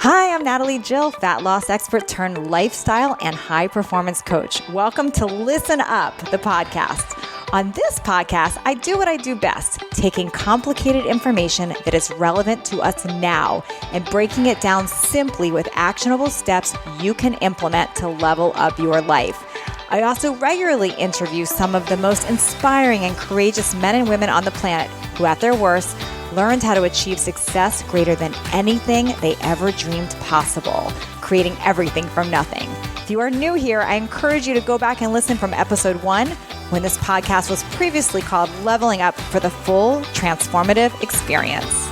Hi, I'm Natalie Jill, fat loss expert turned lifestyle and high performance coach. Welcome to Listen Up, the podcast. On this podcast, I do what I do best, taking complicated information that is relevant to us now and breaking it down simply with actionable steps you can implement to level up your life. I also regularly interview some of the most inspiring and courageous men and women on the planet who, at their worst, learned how to achieve success greater than anything they ever dreamed possible, creating everything from nothing. If you are new here, I encourage you to go back and listen from episode 1, when this podcast was previously called Leveling Up, for the full transformative experience.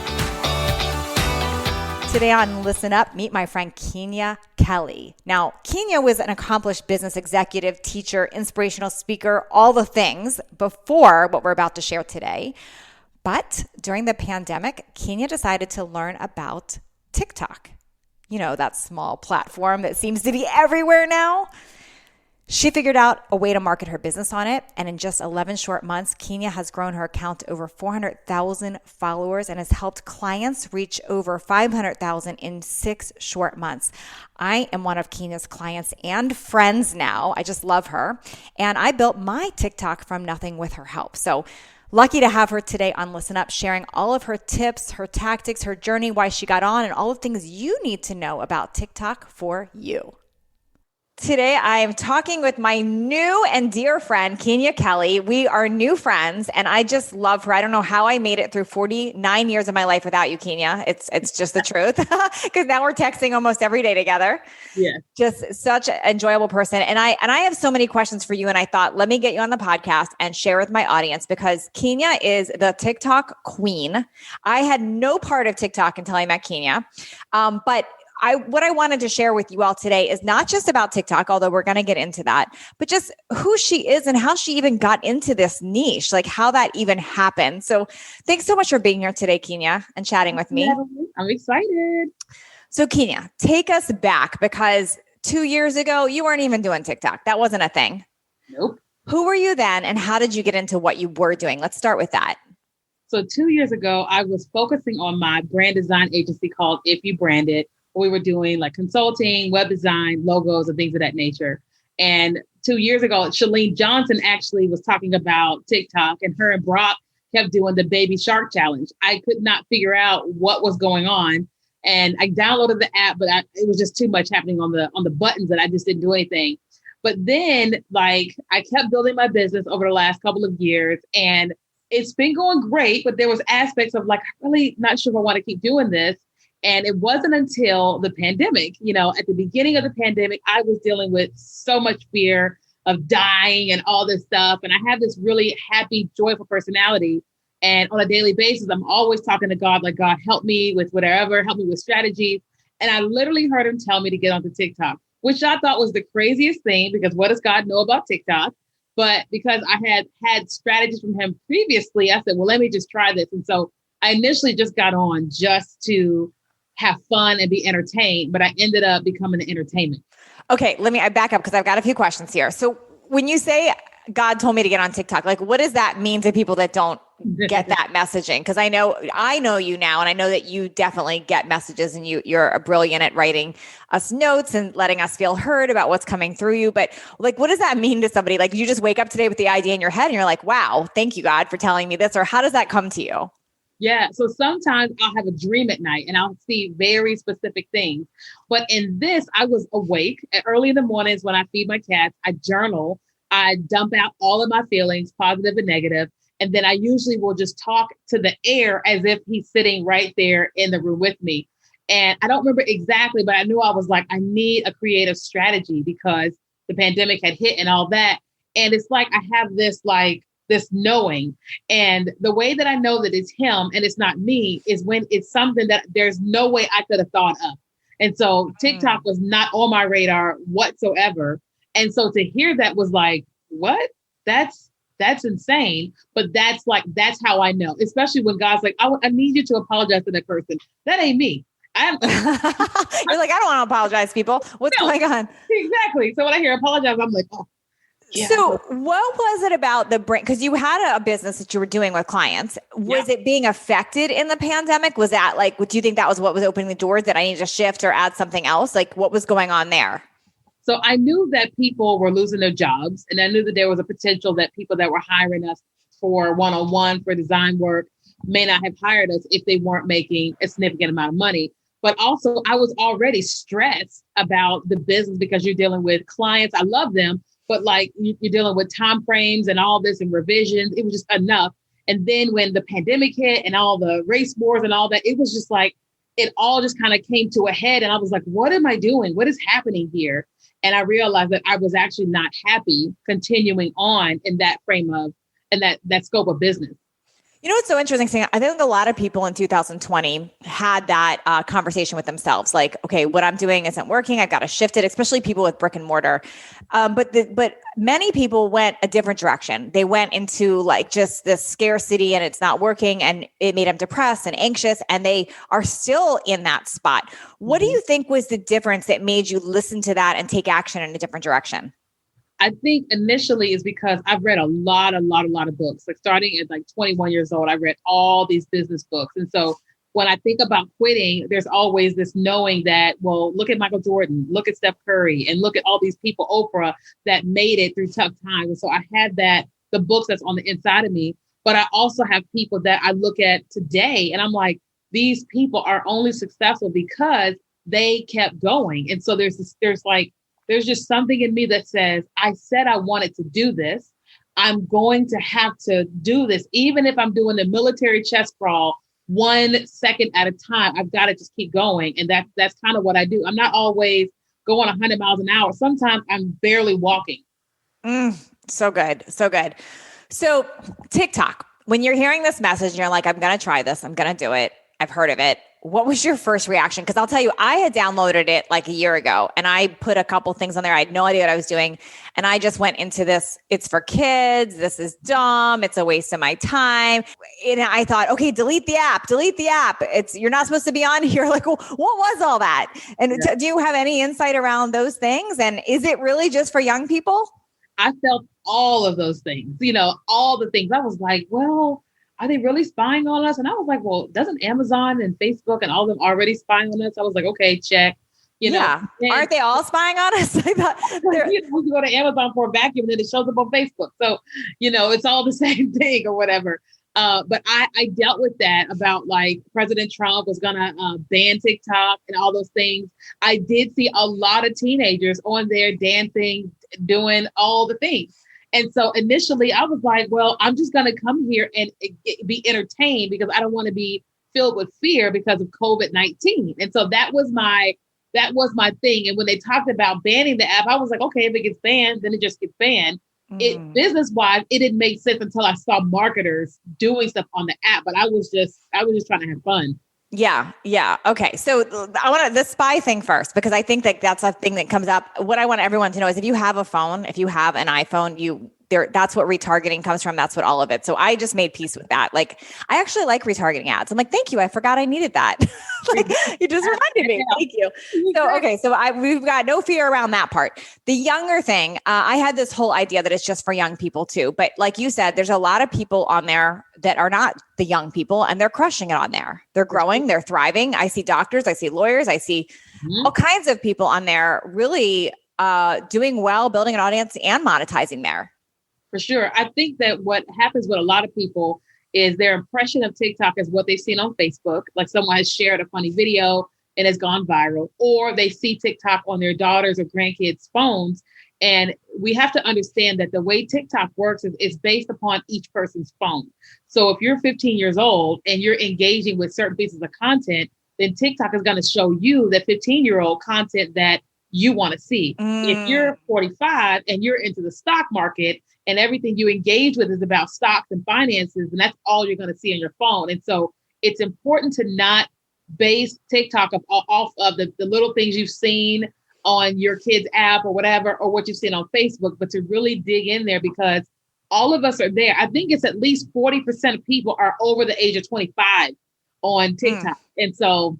Today on Listen Up, meet my friend Keenya Kelly. Now, Keenya was an accomplished business executive, teacher, inspirational speaker, all the things before what we're about to share today. But during the pandemic, Keenya decided to learn about TikTok. You know, that small platform that seems to be everywhere now. She figured out a way to market her business on it, and in just 11 short months, Keenya has grown her account to over 400,000 followers and has helped clients reach over 500,000 in 6 short months. I am one of Kenya's clients and friends now. I just love her, and I built my TikTok from nothing with her help. So lucky to have her today on Listen Up, sharing all of her tips, her tactics, her journey, why she got on, and all the things you need to know about TikTok for you. Today, I am talking with my new and dear friend, Keenya Kelly. We are new friends, and I just love her. I don't know how I made it through 49 years of my life without you, Keenya. It's just the truth, because now we're texting almost every day together. Yeah. Just such an enjoyable person. And I have so many questions for you, and I thought, let me get you on the podcast and share with my audience, because Keenya is the TikTok queen. I had no part of TikTok until I met Keenya. But what I wanted to share with you all today is not just about TikTok, although we're going to get into that, but just who she is and how she even got into this niche, like how that even happened. So thanks so much for being here today, Keenya, and chatting with me. I'm excited. So Keenya, take us back, because 2 years ago, you weren't even doing TikTok. That wasn't a thing. Nope. Who were you then, and how did you get into what you were doing? Let's start with that. So 2 years ago, I was focusing on my brand design agency called If You Brand It. We were doing like consulting, web design, logos, and things of that nature. And 2 years ago, Chalene Johnson actually was talking about TikTok, and her and Brock kept doing the baby shark challenge. I could not figure out what was going on. And I downloaded the app, but it was just too much happening on the buttons that I just didn't do anything. But then I kept building my business over the last couple of years, and it's been going great, but there was aspects of I'm really not sure if I want to keep doing this. And it wasn't until the pandemic, at the beginning of the pandemic, I was dealing with so much fear of dying and all this stuff. And I have this really happy, joyful personality. And on a daily basis, I'm always talking to God, like, God, help me with whatever, help me with strategies. And I literally heard him tell me to get onto TikTok, which I thought was the craziest thing, because what does God know about TikTok? But because I had strategies from him previously, I said, well, let me just try this. And so I initially just got on just to have fun and be entertained, but I ended up becoming an entertainment. Okay, I back up, because I've got a few questions here. So when you say God told me to get on TikTok, what does that mean to people that don't get that messaging? Because I know you now, and I know that you definitely get messages, and you're brilliant at writing us notes and letting us feel heard about what's coming through you. But what does that mean to somebody? You just wake up today with the idea in your head and you're like, wow, thank you, God, for telling me this. Or how does that come to you? Yeah. So sometimes I'll have a dream at night and I'll see very specific things. But in this, I was awake early in the mornings when I feed my cats. I journal. I dump out all of my feelings, positive and negative. And then I usually will just talk to the air as if he's sitting right there in the room with me. And I don't remember exactly, but I knew I was like, I need a creative strategy because the pandemic had hit and all that. And it's like, I have this knowing. And the way that I know that it's him and it's not me is when it's something that there's no way I could have thought of. And so TikTok was not on my radar whatsoever. And so to hear that was like, what? That's insane. But that's how I know, especially when God's like, I need you to apologize to that person. That ain't me. You're like, I don't want to apologize, people. What's going on? Exactly. So when I hear apologize, I'm like, oh, Yeah. So what was it about the brain? Because you had a business that you were doing with clients. Was it being affected in the pandemic? Was that like, do you think that was what was opening the doors, that I need to shift or add something else? Like, what was going on there? So I knew that people were losing their jobs, and I knew that there was a potential that people that were hiring us for one-on-one for design work may not have hired us if they weren't making a significant amount of money. But also I was already stressed about the business because you're dealing with clients. I love them, but like you're dealing with time frames and all this and revisions. It was just enough. And then when the pandemic hit and all the race wars and all that, it was just like, it all just kind of came to a head. And I was like, what am I doing? What is happening here? And I realized that I was actually not happy continuing on in that frame of, and that scope of business. You know what's so interesting? I think a lot of people in 2020 had that conversation with themselves, like, okay, what I'm doing isn't working. I've got to shift it, especially people with brick and mortar. But many people went a different direction. They went into like just this scarcity and it's not working, and it made them depressed and anxious, and they are still in that spot. What do you think was the difference that made you listen to that and take action in a different direction? I think initially is because I've read a lot of books. Like starting at like 21 years old, I read all these business books. And so when I think about quitting, there's always this knowing that, well, look at Michael Jordan, look at Steph Curry, and look at all these people, Oprah, that made it through tough times. And so I had that, the books that's on the inside of me, but I also have people that I look at today and I'm like, these people are only successful because they kept going. And so there's just something in me that says, I said I wanted to do this. I'm going to have to do this. Even if I'm doing the military chest crawl 1 second at a time, I've got to just keep going. And that's kind of what I do. I'm not always going 100 miles an hour. Sometimes I'm barely walking. So good. So good. So TikTok, when you're hearing this message, you're like, I'm going to try this. I'm going to do it. I've heard of it. What was your first reaction? Because I'll tell you, I had downloaded it like a year ago and I put a couple things on there. I had no idea what I was doing. And I just went into this. It's for kids. This is dumb. It's a waste of my time. And I thought, okay, delete the app. You're not supposed to be on here. Like, well, what was all that? And do you have any insight around those things? And is it really just for young people? I felt all of those things, all the things. I was like, well, are they really spying on us? And I was like, well, doesn't Amazon and Facebook and all of them already spying on us? I was like, okay, check. Yeah. Aren't they all spying on us? I thought you go to Amazon for a vacuum and then it shows up on Facebook. So, it's all the same thing or whatever. But I dealt with that about like President Trump was going to ban TikTok and all those things. I did see a lot of teenagers on there dancing, doing all the things. And so initially I was like, well, I'm just going to come here and be entertained because I don't want to be filled with fear because of COVID-19. And so that was my thing. And when they talked about banning the app, I was like, okay, if it gets banned, then it just gets banned. It business-wise, it didn't make sense until I saw marketers doing stuff on the app, but I was just trying to have fun. Yeah. Okay. So I want the spy thing first, because I think that that's a thing that comes up. What I want everyone to know is if you have a phone, if you have an iPhone, that's what retargeting comes from. That's what all of it. So I just made peace with that. Like, I actually like retargeting ads. I'm like, thank you. I forgot I needed that. Like, you just reminded me. Thank you. So, okay. So we've got no fear around that part. The younger thing, I had this whole idea that it's just for young people too. But like you said, there's a lot of people on there that are not the young people and they're crushing it on there. They're growing, they're thriving. I see doctors, I see lawyers, I see all kinds of people on there really doing well, building an audience and monetizing there. For sure. I think that what happens with a lot of people is their impression of TikTok is what they've seen on Facebook. Like someone has shared a funny video and has gone viral, or they see TikTok on their daughters or grandkids' phones. And we have to understand that the way TikTok works is based upon each person's phone. So if you're 15 years old and you're engaging with certain pieces of content, then TikTok is going to show you that 15-year-old content that you want to see. If you're 45 and you're into the stock market and everything you engage with is about stocks and finances, and that's all you're going to see on your phone. And so it's important to not base TikTok off of the little things you've seen on your kid's app or whatever, or what you've seen on Facebook, but to really dig in there because all of us are there. I think it's at least 40% of people are over the age of 25 on TikTok. And so,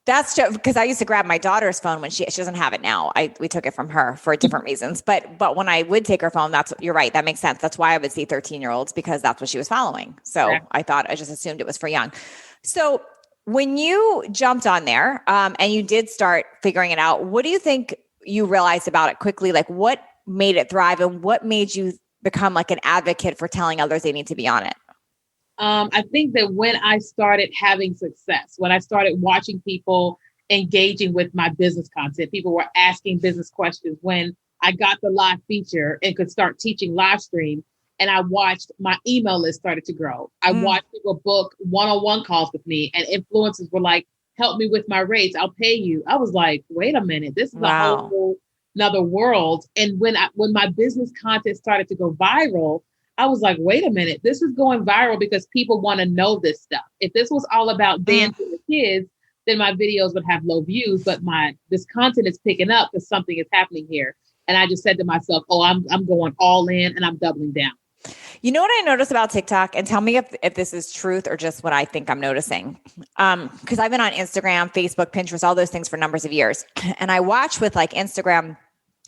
That's true, because I used to grab my daughter's phone when she doesn't have it now. We took it from her for different reasons. But when I would take her phone, you're right. That makes sense. That's why I would see 13-year-olds, because that's what she was following. So I just assumed it was for young. So when you jumped on there and you did start figuring it out, what do you think you realized about it quickly? Like, what made it thrive and what made you become like an advocate for telling others they need to be on it? I think that when I started having success, when I started watching people engaging with my business content, people were asking business questions, when I got the live feature and could start teaching live stream, and I watched my email list started to grow. I watched people book one-on-one calls with me, and influencers were like, help me with my rates, I'll pay you. I was like, wait a minute, this is a whole another world. And when my business content started to go viral, I was like, wait a minute, this is going viral because people want to know this stuff. If this was all about dancing with kids, then my videos would have low views, but this content is picking up because something is happening here. And I just said to myself, oh, I'm going all in and I'm doubling down. You know what I noticed about TikTok, and tell me if this is truth or just what I think I'm noticing. Because I've been on Instagram, Facebook, Pinterest, all those things for numbers of years. And I watch with like Instagram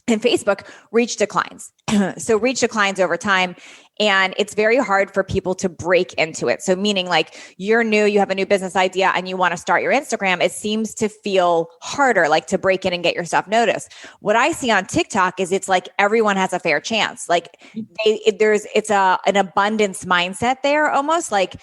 and Facebook, reach declines. So reach declines over time. And it's very hard for people to break into it. So meaning like you're new, you have a new business idea and you want to start your Instagram. It seems to feel harder, like to break in and get your stuff noticed. What I see on TikTok is it's like everyone has a fair chance. Like it's an abundance mindset there, almost like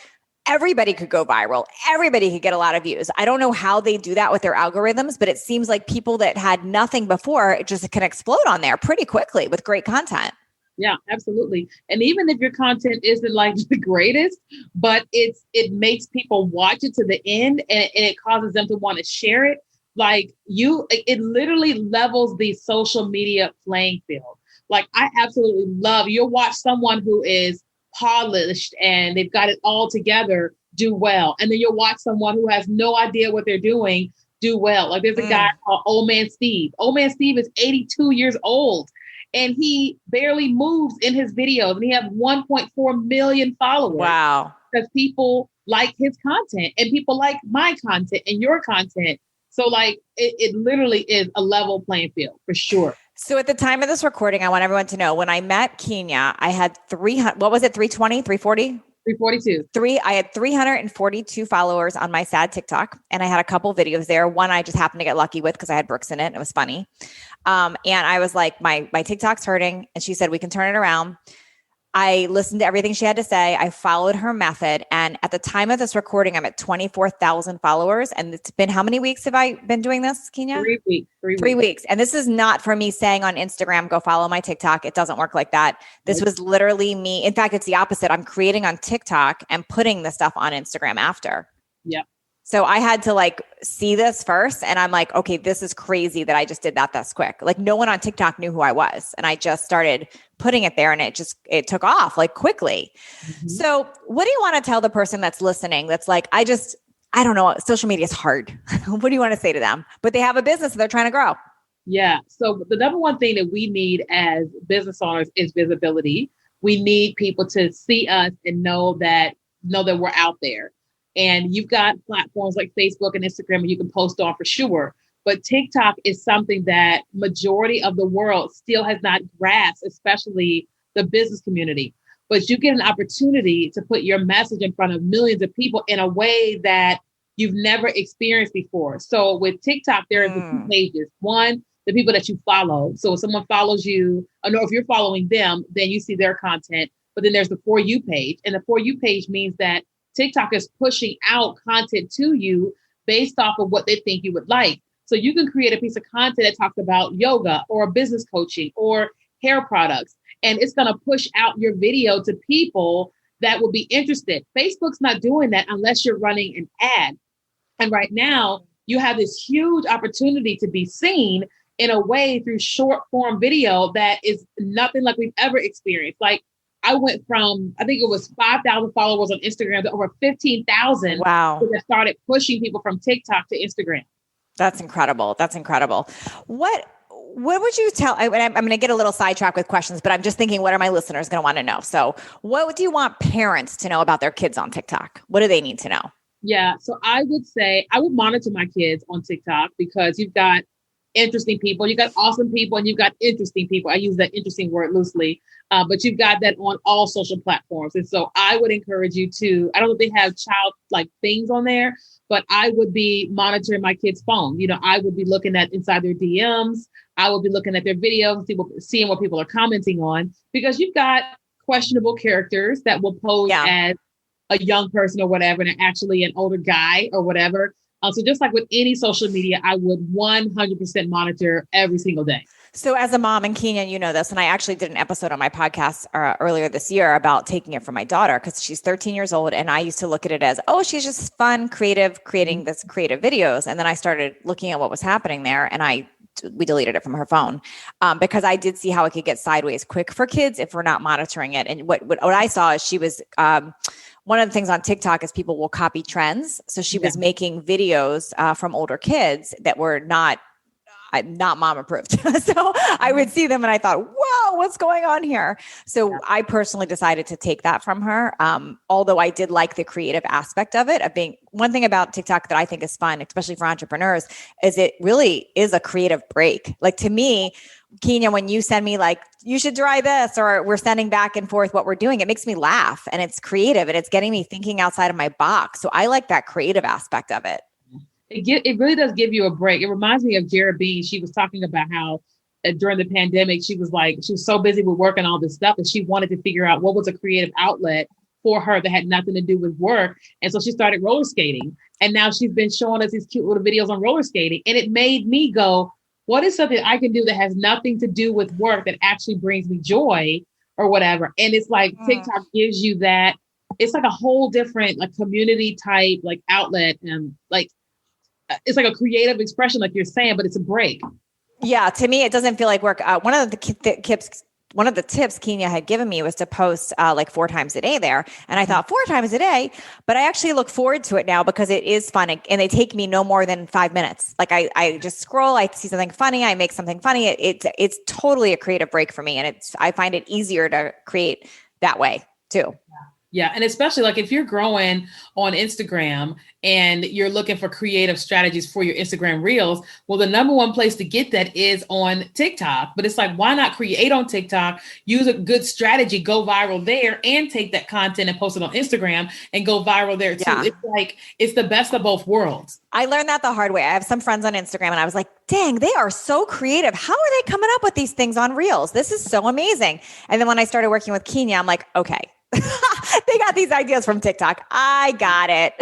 everybody could go viral. Everybody could get a lot of views. I don't know how they do that with their algorithms, but it seems like people that had nothing before just can explode on there pretty quickly with great content. Yeah, absolutely. And even if your content isn't like the greatest, but it makes people watch it to the end, and it causes them to want to share it. Like it literally levels the social media playing field. Like I absolutely love, you'll watch someone who is polished and they've got it all together do well. And then you'll watch someone who has no idea what they're doing do well. Like there's a guy called Old Man Steve. Old Man Steve is 82 years old. And he barely moves in his videos. And he has 1.4 million followers. Wow. Because people like his content and people like my content and your content. So like it literally is a level playing field for sure. So at the time of this recording, I want everyone to know when I met Keenya, I had 320, 340? 342. I had 342 followers on my sad TikTok, and I had a couple videos there. One I just happened to get lucky with because I had Brooks in it. It was funny. And I was like, my TikTok's hurting. And she said, we can turn it around. I listened to everything she had to say. I followed her method. And at the time of this recording, I'm at 24,000 followers. And it's been, how many weeks have I been doing this, Keenya? 3 weeks. 3 weeks. And this is not for me saying on Instagram, go follow my TikTok. It doesn't work like that. This was literally me. In fact, it's the opposite. I'm creating on TikTok and putting the stuff on Instagram after. Yeah. So I had to like see this first, and I'm like, okay, this is crazy that I just did that this quick. Like no one on TikTok knew who I was, and I just started putting it there, and it took off like quickly. Mm-hmm. So what do you want to tell the person that's listening that's like, I don't know, social media is hard. What do you want to say to them? But they have a business and they're trying to grow. Yeah. So the number one thing that we need as business owners is visibility. We need people to see us and know that we're out there. And you've got platforms like Facebook and Instagram and you can post on for sure. But TikTok is something that majority of the world still has not grasped, especially the business community. But you get an opportunity to put your message in front of millions of people in a way that you've never experienced before. So with TikTok, there are the two pages. One, the people that you follow. So if someone follows you, or if you're following them, then you see their content. But then there's the For You page. And the For You page means that TikTok is pushing out content to you based off of what they think you would like. So you can create a piece of content that talks about yoga or business coaching or hair products, and it's going to push out your video to people that will be interested. Facebook's not doing that unless you're running an ad. And right now you have this huge opportunity to be seen in a way through short form video that is nothing like we've ever experienced. Like I went from, I think it was 5,000 followers on Instagram to over 15,000. Wow. That started pushing people from TikTok to Instagram. That's incredible. That's incredible. What would you tell, I'm going to get a little sidetracked with questions, but I'm just thinking, what are my listeners going to want to know? So what do you want parents to know about their kids on TikTok? What do they need to know? Yeah. So I would say I would monitor my kids on TikTok because you've got interesting people, you've got awesome people, and you've got interesting people. I use that interesting word loosely, but you've got that on all social platforms. And so I would encourage you to, I don't know if they have child like things on there, but I would be monitoring my kids' phone. You know, I would be looking at inside their DMs. I would be looking at their videos, seeing what people are commenting on, because you've got questionable characters that will pose as a young person or whatever, and actually an older guy or whatever. So just like with any social media, I would 100% monitor every single day. So as a mom, and Keenya, you know this, and I actually did an episode on my podcast earlier this year about taking it from my daughter because she's 13 years old. And I used to look at it as, oh, she's just fun, creative, creating this creative videos. And then I started looking at what was happening there, and we deleted it from her phone because I did see how it could get sideways quick for kids if we're not monitoring it. And what I saw is she was one of the things on TikTok is people will copy trends. So she was making videos from older kids that were not mom approved. So I would see them and I thought, whoa, what's going on here? So I personally decided to take that from her. Although I did like the creative aspect of it, one thing about TikTok that I think is fun, especially for entrepreneurs, is it really is a creative break. Like to me, Keenya, when you send me like, you should try this, or we're sending back and forth what we're doing, it makes me laugh and it's creative and it's getting me thinking outside of my box. So I like that creative aspect of it. It really does give you a break. It reminds me of Jared Bean. She was talking about how during the pandemic, she was so busy with work and all this stuff that she wanted to figure out what was a creative outlet for her that had nothing to do with work. And so she started roller skating. And now she's been showing us these cute little videos on roller skating. And it made me go, what is something I can do that has nothing to do with work that actually brings me joy or whatever? And it's like TikTok gives you that. It's like a whole different like community type like outlet, and like it's like a creative expression, like you're saying, but it's a break. Yeah, to me, it doesn't feel like work. One of the tips Keenya had given me was to post like 4 times a day there. And I thought 4 times a day, but I actually look forward to it now because it is fun and they take me no more than 5 minutes. Like I just scroll, I see something funny, I make something funny. It's totally a creative break for me. And I find it easier to create that way too. Yeah. And especially like if you're growing on Instagram and you're looking for creative strategies for your Instagram reels, well, the number one place to get that is on TikTok. But it's like, why not create on TikTok, use a good strategy, go viral there, and take that content and post it on Instagram and go viral there too. Yeah. It's like, it's the best of both worlds. I learned that the hard way. I have some friends on Instagram and I was like, dang, they are so creative. How are they coming up with these things on reels? This is so amazing. And then when I started working with Keenya, I'm like, okay. They got these ideas from TikTok. I got it.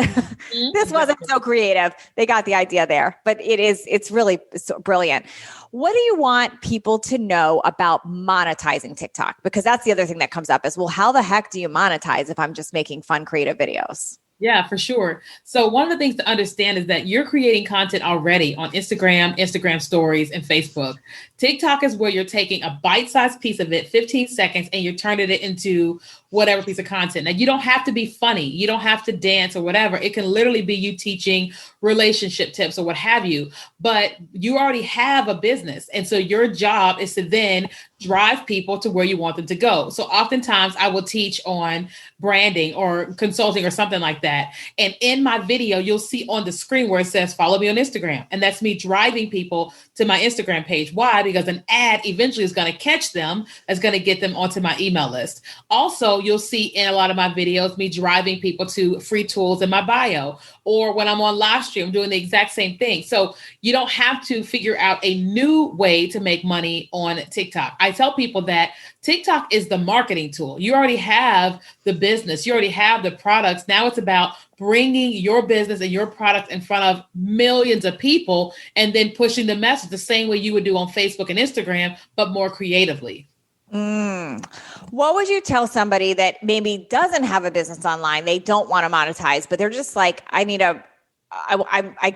This wasn't so creative. They got the idea there, but it's really so brilliant. What do you want people to know about monetizing TikTok? Because that's the other thing that comes up is, well, how the heck do you monetize if I'm just making fun, creative videos? Yeah, for sure. So one of the things to understand is that you're creating content already on Instagram stories, and Facebook. TikTok is where you're taking a bite-sized piece of it, 15 seconds, and you're turning it into whatever piece of content. Now, you don't have to be funny. You don't have to dance or whatever. It can literally be you teaching relationship tips or what have you, but you already have a business. And so your job is to then drive people to where you want them to go. So oftentimes I will teach on branding or consulting or something like that. And in my video, you'll see on the screen where it says, follow me on Instagram. And that's me driving people to my Instagram page. Why? Because an ad eventually is going to catch them, is going to get them onto my email list. Also, you'll see in a lot of my videos, me driving people to free tools in my bio, or when I'm on live stream, doing the exact same thing. So you don't have to figure out a new way to make money on TikTok. I tell people that TikTok is the marketing tool. You already have the business. You already have the products. Now it's about bringing your business and your product in front of millions of people and then pushing the message the same way you would do on Facebook and Instagram, but more creatively. What would you tell somebody that maybe doesn't have a business online? They don't want to monetize, but they're just like, I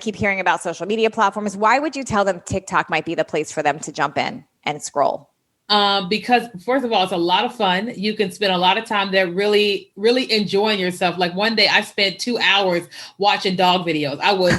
keep hearing about social media platforms. Why would you tell them TikTok might be the place for them to jump in and scroll? Because first of all, it's a lot of fun. You can spend a lot of time there really, really enjoying yourself. Like one day I spent 2 hours watching dog videos. I was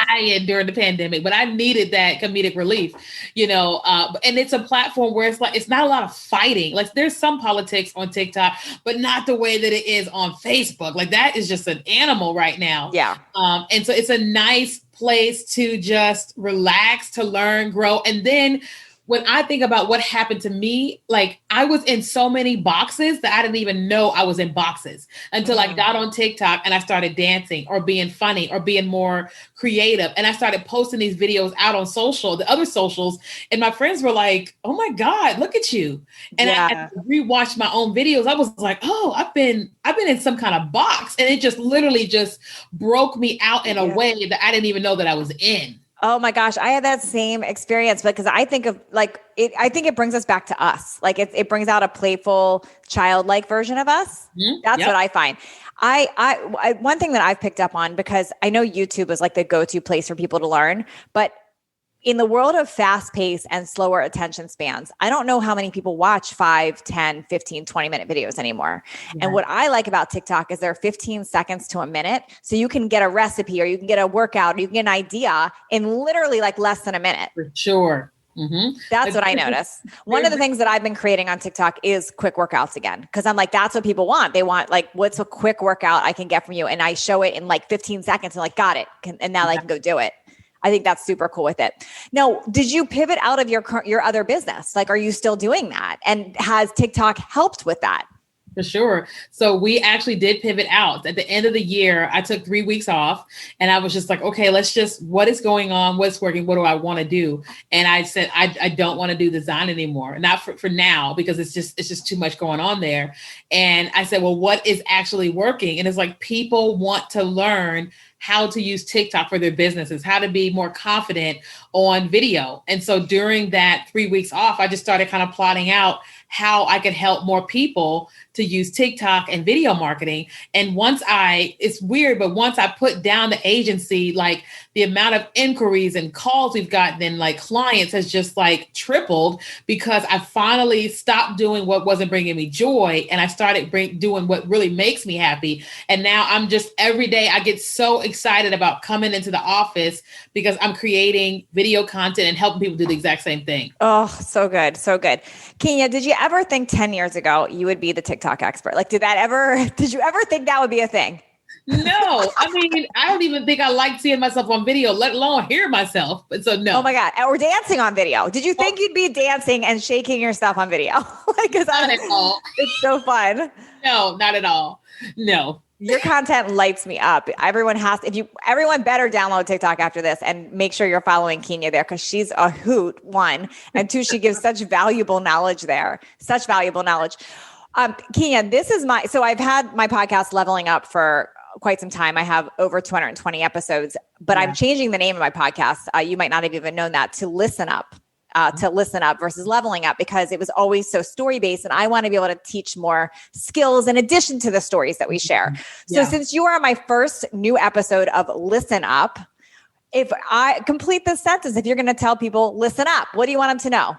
dying during the pandemic, but I needed that comedic relief, and it's a platform where it's not a lot of fighting. Like there's some politics on TikTok, but not the way that it is on Facebook. Like that is just an animal right now. Yeah. And so it's a nice place to just relax, to learn, grow. And then when I think about what happened to me, like I was in so many boxes that I didn't even know I was in boxes until I got on TikTok and I started dancing or being funny or being more creative. And I started posting these videos out on the other socials. And my friends were like, oh my God, look at you. And I rewatched my own videos. I was like, oh, I've been in some kind of box. And it just literally just broke me out in a way that I didn't even know that I was in. Oh my gosh, I had that same experience because I think of like it. I think it brings us back to us. Like it brings out a playful, childlike version of us. Mm-hmm. That's what I find. I one thing that I've picked up on, because I know YouTube is like the go-to place for people to learn, but in the world of fast pace and slower attention spans, I don't know how many people watch 5, 10, 15, 20-minute videos anymore. Yeah. And what I like about TikTok is they're 15 seconds to a minute. So you can get a recipe or you can get a workout or you can get an idea in literally like less than a minute. For sure. Mm-hmm. That's what I notice. One of the things that I've been creating on TikTok is quick workouts again, because I'm like, that's what people want. They want like, what's a quick workout I can get from you? And I show it in like 15 seconds and like, got it. And now I can go do it. I think that's super cool with it. Now, did you pivot out of your other business? Like, are you still doing that? And has TikTok helped with that? For sure. So we actually did pivot out. At the end of the year, I took 3 weeks off and I was just like, okay, what is going on? What's working? What do I want to do? And I said, I don't want to do design anymore. Not for now, because it's just too much going on there. And I said, well, what is actually working? And it's like, people want to learn how to use TikTok for their businesses, how to be more confident on video. And so during that 3 weeks off, I just started kind of plotting out how I could help more people to use TikTok and video marketing. And it's weird, but once I put down the agency, like the amount of inquiries and calls we've gotten and like clients has just like tripled, because I finally stopped doing what wasn't bringing me joy. And I started doing what really makes me happy. And now I'm just every day I get so excited about coming into the office because I'm creating video content and helping people do the exact same thing. Oh, so good. So good. Keenya, did you ever think 10 years ago you would be the TikTok expert? Like, did you ever think that would be a thing? No, I mean, I don't even think I like seeing myself on video, let alone hear myself. But so no. Oh my God. Or dancing on video. Did you think you'd be dancing and shaking yourself on video? Not at all. It's so fun. No, not at all. No. Your content lights me up. Everyone better download TikTok after this and make sure you're following Keenya there, because she's a hoot, one. And two, she gives such valuable knowledge there. Such valuable knowledge. Keenya, so I've had my podcast Leveling Up for quite some time. I have over 220 episodes, but I'm changing the name of my podcast. You might not have even known that, to Listen Up. To Listen Up versus Leveling Up, because it was always so story-based and I want to be able to teach more skills in addition to the stories that we share. So since you are on my first new episode of Listen Up, if I complete this sentence, if you're going to tell people, listen up, what do you want them to know?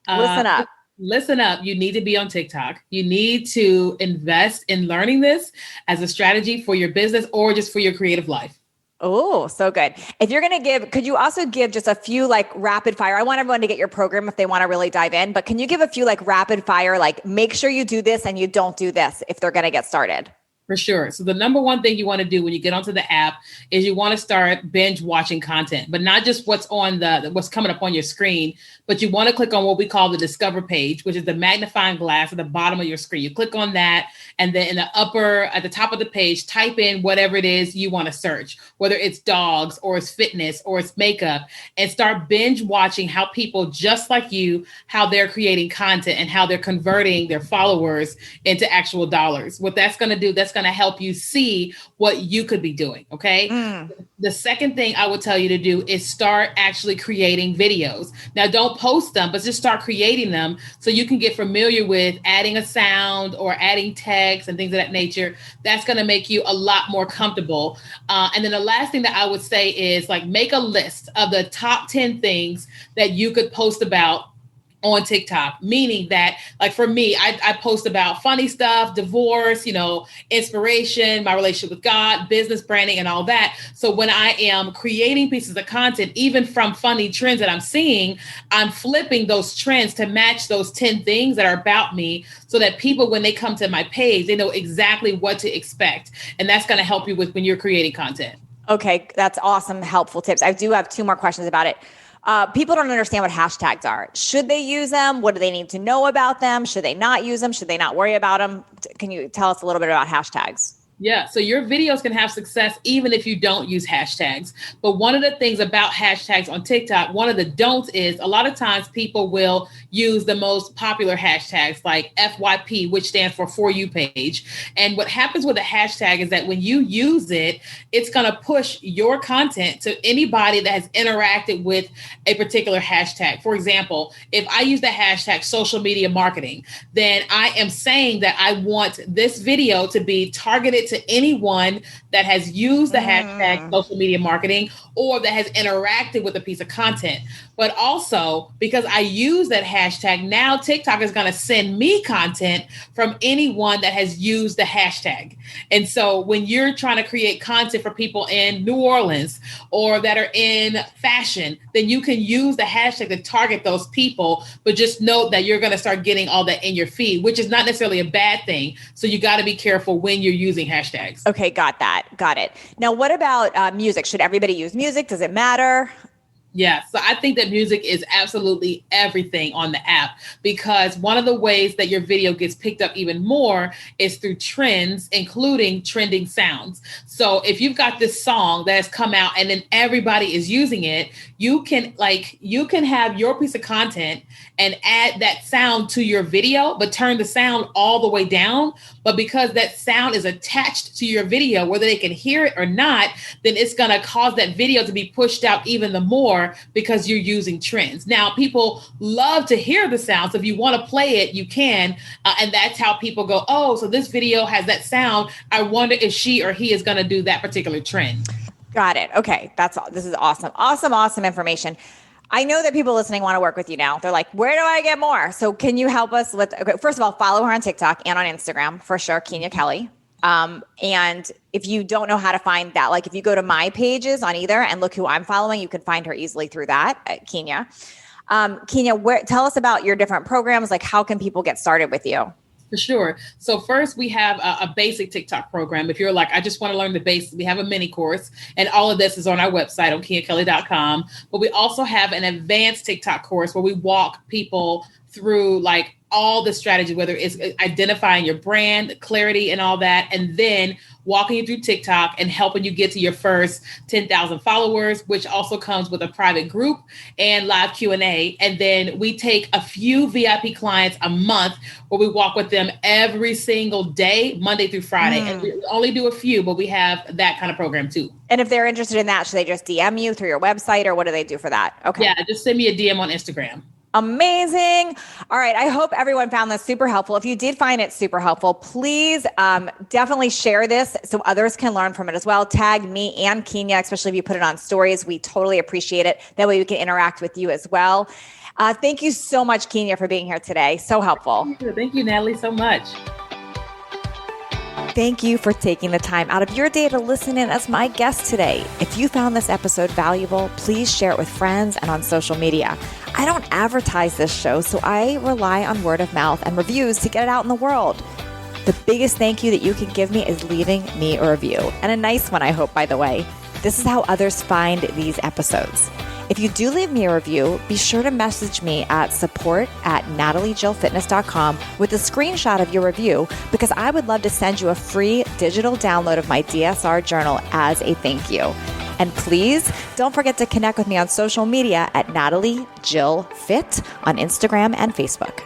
Listen up. Listen up. You need to be on TikTok. You need to invest in learning this as a strategy for your business or just for your creative life. Oh, so good. If you're going to could you also give just a few like rapid fire? I want everyone to get your program if they want to really dive in, but can you give a few like rapid fire, like make sure you do this and you don't do this if they're going to get started? For sure. So the number one thing you want to do when you get onto the app is you want to start binge watching content, but not just what's coming up on your screen, but you want to click on what we call the discover page, which is the magnifying glass at the bottom of your screen. You click on that, and then at the top of the page, type in whatever it is you want to search, whether it's dogs or it's fitness or it's makeup, and start binge watching how people just like you, how they're creating content and how they're converting their followers into actual dollars. What that's going to do, that's going to help you see what you could be doing. Okay. The second thing I would tell you to do is start actually creating videos. Now, don't post them, but just start creating them so you can get familiar with adding a sound or adding text and things of that nature. That's going to make you a lot more comfortable. And then the last thing that I would say is like make a list of the top 10 things that you could post about on TikTok, meaning that like for me, I post about funny stuff, divorce, inspiration, my relationship with God, business branding, and all that. So when I am creating pieces of content, even from funny trends that I'm seeing, I'm flipping those trends to match those 10 things that are about me so that people, when they come to my page, they know exactly what to expect. And that's going to help you with when you're creating content. Okay, that's awesome, helpful tips. I do have 2 more questions about it. People don't understand what hashtags are. Should they use them? What do they need to know about them? Should they not use them? Should they not worry about them? Can you tell us a little bit about hashtags? Yeah, so your videos can have success even if you don't use hashtags. But one of the things about hashtags on TikTok, one of the don'ts is a lot of times people will use the most popular hashtags like FYP, which stands for For You page. And what happens with a hashtag is that when you use it, it's going to push your content to anybody that has interacted with a particular hashtag. For example, if I use the hashtag social media marketing, then I am saying that I want this video to be targeted to anyone that has used the hashtag social media marketing or that has interacted with a piece of content. But also because I use that hashtag, now TikTok is going to send me content from anyone that has used the hashtag. And so when you're trying to create content for people in New Orleans or that are in fashion, then you can use the hashtag to target those people. But just note that you're going to start getting all that in your feed, which is not necessarily a bad thing. So you got to be careful when you're using hashtags. Okay, got that. Got it. Now, what about music? Should everybody use music? Does it matter? Yeah, so I think that music is absolutely everything on the app, because one of the ways that your video gets picked up even more is through trends, including trending sounds. So if you've got this song that has come out and then everybody is using it, you can have your piece of content and add that sound to your video, but turn the sound all the way down. But because that sound is attached to your video, whether they can hear it or not, then it's going to cause that video to be pushed out even the more because you're using trends. Now, people love to hear the sound. So if you want to play it, you can. And that's how people go, oh, so this video has that sound. I wonder if she or he is going to do that particular trend. Got it. Okay. This is awesome. Awesome information. I know that people listening want to work with you now. They're like, where do I get more? So can you help us with, okay, first of all, follow her on TikTok and on Instagram for sure, Keenya Kelly. And if you don't know how to find that, like if you go to my pages on either and look who I'm following, you can find her easily through that, Keenya. Keenya, tell us about your different programs. Like how can people get started with you? For sure. So first we have a basic TikTok program. If you're like, I just want to learn the basics, we have a mini course, and all of this is on our website on KenyaKelly.com. But we also have an advanced TikTok course where we walk people through like all the strategy, whether it's identifying your brand, clarity and all that, and then walking you through TikTok and helping you get to your first 10,000 followers, which also comes with a private group and live Q&A. And then we take a few VIP clients a month where we walk with them every single day, Monday through Friday. And we only do a few, but we have that kind of program too. And if they're interested in that, should they just DM you through your website or what do they do for that? Okay. Yeah, just send me a DM on Instagram. Amazing. All right. I hope everyone found this super helpful. If you did find it super helpful, please definitely share this so others can learn from it as well. Tag me and Keenya, especially if you put it on stories. We totally appreciate it. That way we can interact with you as well. Thank you so much, Keenya, for being here today. So helpful. Thank you, Natalie, so much. Thank you for taking the time out of your day to listen in as my guest today. If you found this episode valuable, please share it with friends and on social media. I don't advertise this show, so I rely on word of mouth and reviews to get it out in the world. The biggest thank you that you can give me is leaving me a review, and a nice one, I hope, by the way. This is how others find these episodes. If you do leave me a review, be sure to message me at support@nataliejillfitness.com with a screenshot of your review, because I would love to send you a free digital download of my DSR journal as a thank you. And please don't forget to connect with me on social media at Natalie Jill Fit on Instagram and Facebook.